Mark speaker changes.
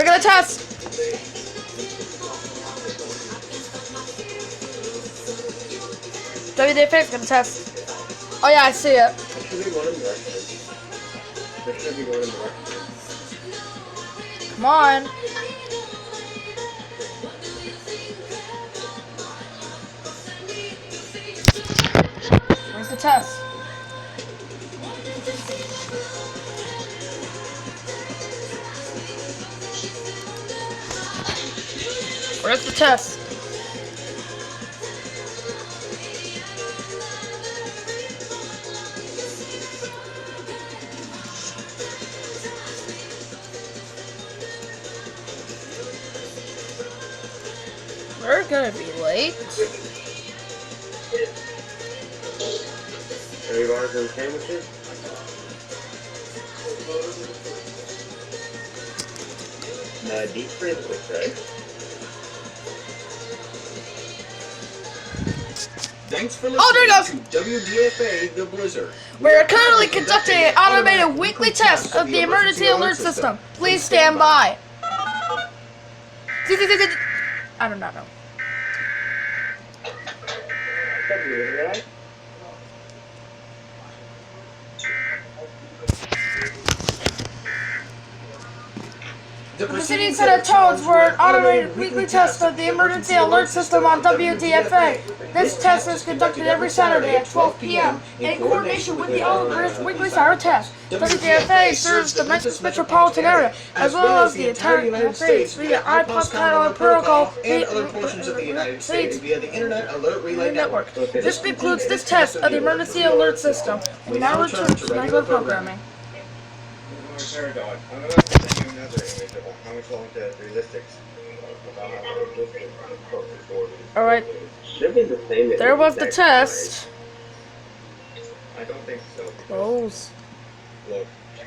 Speaker 1: We're gonna test. Wdfa is gonna test. Oh yeah, I see it.
Speaker 2: There should be one in the record. There should be one in the record.
Speaker 1: Come on. Where's the test? Where's the test? We're gonna be late.
Speaker 2: 3 bars and sandwiches? Deep freeze quick, right? Thanks for listening
Speaker 1: there it goes.
Speaker 2: to Wdfa The Blizzard.
Speaker 1: We're currently conducting an automated weekly test of the emergency alert system. Please stand by. I do not know. The proceeding set of tones were an automated weekly test of the emergency alert system on Wdfa. This test is conducted every Saturday at 12 p.m. in coordination with the Oliver's weekly siren test. Wdfa serves the Memphis metropolitan area as well as the entire United States via iPod Catalog protocol
Speaker 2: and other portions of the United States via the Internet Alert Relay Network.
Speaker 1: This concludes this test of the emergency alert system. We now return to regular programming.
Speaker 2: Paradox. I'm going to send you another image of how much long the realistics
Speaker 1: Alright, there was the test.
Speaker 2: I don't think so.
Speaker 1: Rose.
Speaker 2: Look.